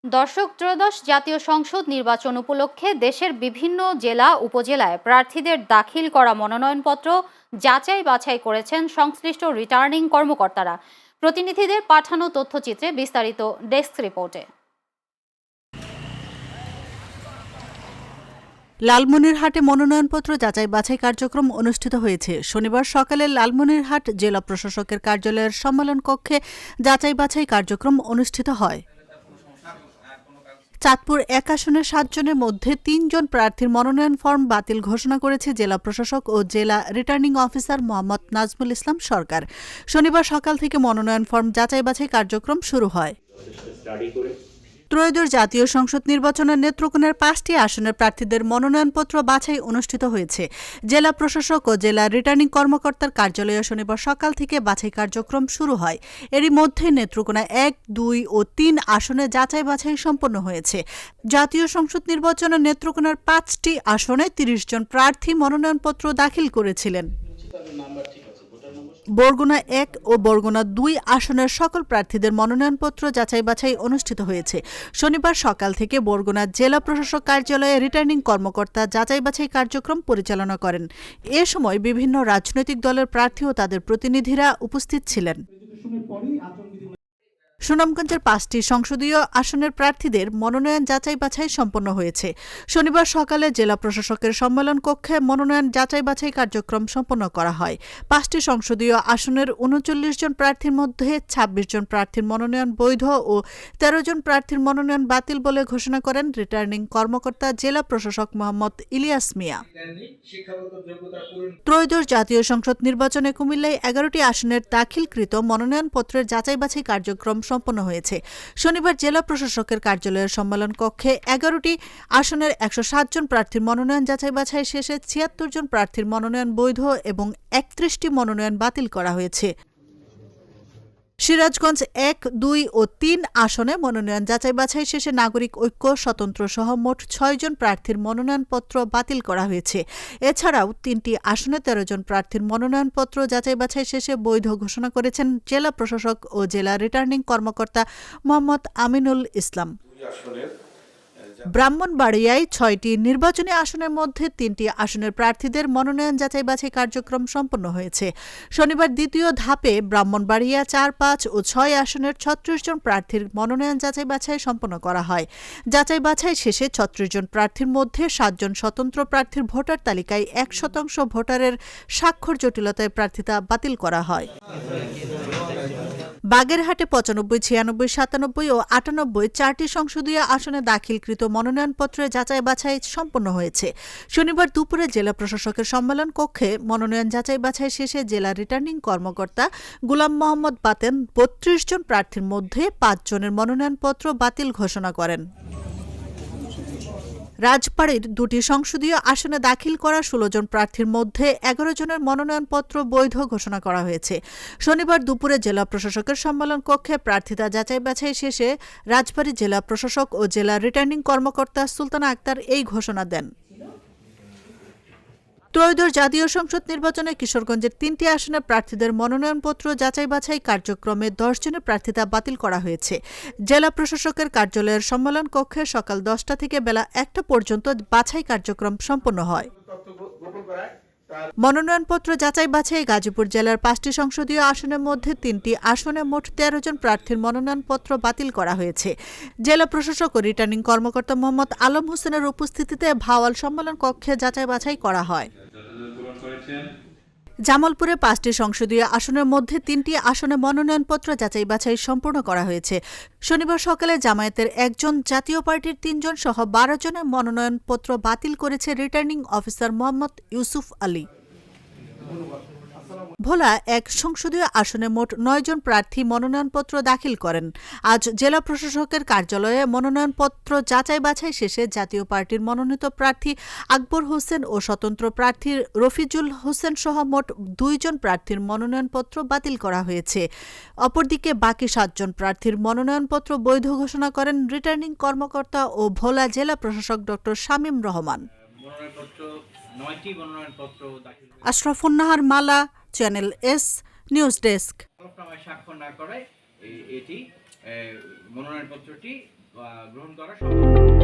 দর্শক, ত্রয়োদশ জাতীয় সংসদ নির্বাচন উপলক্ষে দেশের বিভিন্ন জেলা উপজেলায় প্রার্থীদের দাখিল করা মনোনয়নপত্র যাচাই বাছাই করেছেন সংশ্লিষ্ট রিটার্নিং কর্মকর্তারা। প্রতিনিধিদের পাঠানো তথ্যচিত্রে বিস্তারিত ডেস্ক রিপোর্টে। লালমনিরহাটে মনোনয়নপত্র যাচাই বাছাই কার্যক্রম অনুষ্ঠিত হয়েছে। শনিবার সকালে লালমনিরহাট জেলা প্রশাসকের কার্যালয়ের সম্মেলন কক্ষে যাচাই বাছাই কার্যক্রম অনুষ্ঠিত হয়। চাঁদপুর ১ আসনের ৭ জনের মধ্যে ৩ জন প্রার্থীর মনোনয়ন ফর্ম বাতিল ঘোষণা করেছে জেলা প্রশাসক ও জেলা রিটার্নিং অফিসার মোহাম্মদ নাজমুল ইসলাম সরকার। শনিবার সকাল থেকে মনোনয়ন ফর্ম যাচাই বাছাই কার্যক্রম শুরু হয়। ত্রয়োদশ জাতীয় সংসদ নির্বাচনের নেত্রকোনার ৫টি আসনের প্রার্থীদের মনোনয়নপত্র বাছাই অনুষ্ঠিত হয়েছে। জেলা প্রশাসক ও জেলা রিটার্নিং কর্মকর্তার কার্যালয়ে শনিবার সকাল থেকে বাছাই কার্যক্রম শুরু হয়। এরই মধ্যে নেত্রকোনা ১, ২ ও ৩ আসনে যাচাই বাছাই সম্পন্ন হয়েছে। জাতীয় সংসদ নির্বাচনের নেত্রকোনার ৫টি আসনে ৩০ জন প্রার্থী মনোনয়নপত্র দাখিল করেছিলেন। বরগুনা ১ ও বরগুনা ২ আসনের সকল প্রার্থীদের মনোনয়নপত্র যাচাই বাছাই অনুষ্ঠিত হয়েছে। শনিবার সকাল থেকে বরগুনা জেলা প্রশাসক কার্যালয়ে রিটার্নিং কর্মকর্তা যাচাই বাছাই কার্যক্রম পরিচালনা করেন। এ সময় বিভিন্ন রাজনৈতিক দলের প্রার্থী ও তাদের প্রতিনিধিরা উপস্থিত ছিলেন। সুনামগঞ্জের ৫টি সংসদীয় আসনের প্রার্থীদের মনোনয়ন যাচাই বাছাই সম্পন্ন হয়েছে। শনিবার সকালে জেলা প্রশাসকের সম্মেলন কক্ষে মনোনয়ন যাচাই বাছাই কার্যক্রম সম্পন্ন করা হয়। ৫টি সংসদীয় আসনের ৩৯ জন প্রার্থীর মধ্যে ২৬ জন প্রার্থীর মনোনয়ন বৈধ ও ১৩ জন প্রার্থীর মনোনয়ন বাতিল বলে ঘোষণা করেন রিটার্নিং কর্মকর্তা জেলা প্রশাসক মোহাম্মদ ইলিয়াস মিয়া। ত্রয়োদশ জাতীয় সংসদ নির্বাচনে কুমিল্লায় ১১টি আসনের দাখিলকৃত মনোনয়নপত্রের যাচাই বাছাই কার্যক্রম সম্পন্ন হয়েছে। শনিবার জেলা প্রশাসকের কার্যালয়ের সম্মেলন কক্ষে ১১টি আসনের ১০৭ জন প্রার্থীর মনোনয়ন যাচাই বাছাই শেষে ৭৬ জন প্রার্থীর মনোনয়ন বৈধ এবং ৩১টি মনোনয়ন বাতিল করা হয়েছে। সিরাজগঞ্জ ১, ২ ও ৩ আসনে মনোনয়ন যাচাই বাছাই শেষে নাগরিক ঐক্য, স্বতন্ত্র সহ মোট ৬ জন প্রার্থীর মনোনয়নপত্র বাতিল করা হয়েছে। এছাড়াও ৩টি আসনে ১৩ জন প্রার্থীর মনোনয়নপত্র যাচাই বাছাই শেষে বৈধ ঘোষণা করেছেন জেলা প্রশাসক ও জেলা রিটার্নিং কর্মকর্তা মোহাম্মদ আমিনুল ইসলাম। ব্রাহ্মণবাড়িয়ায় ৬টি নির্বাচনী আসনের মধ্যে ৩টি আসনের প্রার্থীদের মনোনয়ন যাচাই বাছাই কার্যক্রম সম্পন্ন হয়েছে। শনিবার দ্বিতীয় ধাপে ব্রাহ্মণবাড়িয়া ৪, ৫ ও ৬ আসনের ৩৬ জন প্রার্থীর মনোনয়ন যাচাই বাছাই সম্পন্ন করা হয়। যাচাই বাছাই শেষে ৩৬ জন প্রার্থীর মধ্যে ৭ জন স্বতন্ত্র প্রার্থীর ভোটার তালিকায় ১% ভোটারের স্বাক্ষর জটিলতায় প্রার্থিতা বাতিল করা হয়। বাগেরহাটে ৯৫, ৯৬, ৯৭ ও ৯৮ ৪টি সংসদীয় আসনে দাখিলকৃত মনোনয়নপত্রের যাচাই বাছাই সম্পন্ন হয়েছে। শনিবার দুপুরে জেলা প্রশাসকের সম্মেলন কক্ষে মনোনয়ন যাচাই বাছাই শেষে জেলা রিটার্নিং কর্মকর্তা গুলাম মোহাম্মদ বাতেন ৩২ জন প্রার্থীর মধ্যে ৫ জনের মনোনয়নপত্র বাতিল ঘোষণা করেন। রাজবাড়ীর ২টি সংসদীয় আসনে দাখিল করা ১৬ জন প্রার্থীর মধ্যে ১১ জনের মনোনয়নপত্র বৈধ ঘোষণা করা হয়েছে। শনিবার দুপুরে জেলা প্রশাসকের সম্মেলন কক্ষে প্রার্থিতা যাচাই বাছাই শেষে রাজবাড়ী জেলা প্রশাসক ও জেলা রিটার্নিং কর্মকর্তা সুলতানা আক্তার এই ঘোষণা দেন। ত্রয়োদশ জাতীয় সংসদ নির্বাচনে কিশোরগঞ্জের ৩টি আসনের প্রার্থীদের মনোনয়নপত্র যাচাই বাছাই কার্যক্রমে ১০ জনের প্রার্থিতা বাতিল করা হয়েছে। জেলা প্রশাসকের কার্যালয়ের সম্মেলন কক্ষে সকাল ১০টা থেকে বেলা ১টা পর্যন্ত বাছাই কার্যক্রম সম্পন্ন হয়। মনোনয়নপত্র যাচাই বাছাই গাজীপুর জেলার ৫টি সংসদীয় আসনের মধ্যে ৩টি আসনে মোট ১৩ জন প্রার্থীর মনোনয়নপত্র বাতিল করা হয়েছে। জেলা প্রশাসক ও রিটার্নিং কর্মকর্তা মোহাম্মদ আলম হোসেনের উপস্থিতিতে ভাওয়াল সম্মেলন কক্ষে যাচাই বাছাই করা হয়। জামালপুরে ৫টি সংসদীয় আসনের মধ্যে ৩টি আসনে মনোনয়নপত্র যাচাই বাছাই সম্পূর্ণ করা হয়েছে। শনিবার সকালে জামায়াতের ১ জন, জাতীয় পার্টির ৩ জন সহ ১২ জনের মনোনয়নপত্র বাতিল করেছে রিটার্নিং অফিসার মোহাম্মদ ইউসুফ আলী। ভোলা ১ সংসদীয় আসনে মোট ৯ জন প্রার্থী মনোনয়নপত্র দাখিল করেন। আজ জেলা প্রশাসকের কার্যালয়ে মনোনয়নপত্র যাচাই বাছাই শেষে জাতীয় পার্টির মনোনীত প্রার্থী আকবর হোসেন ও স্বতন্ত্র প্রার্থী রফিজুল হোসেন সহ মোট ২ জন প্রার্থীর মনোনয়নপত্র বাতিল করা হয়েছে। অপরদিকে বাকি ৭ জন প্রার্থীর মনোনয়নপত্র বৈধ ঘোষণা করেন রিটার্নিং কর্মকর্তা ও ভোলা জেলা প্রশাসক ড শামীম রহমান। আশরাফুন্নাহার মালা, চ্যানেল এস, নিউজ ডেস্ক। স্বাক্ষর না করায় এটি মনোনয়নপত্রটি গ্রহণ করা সম্ভব।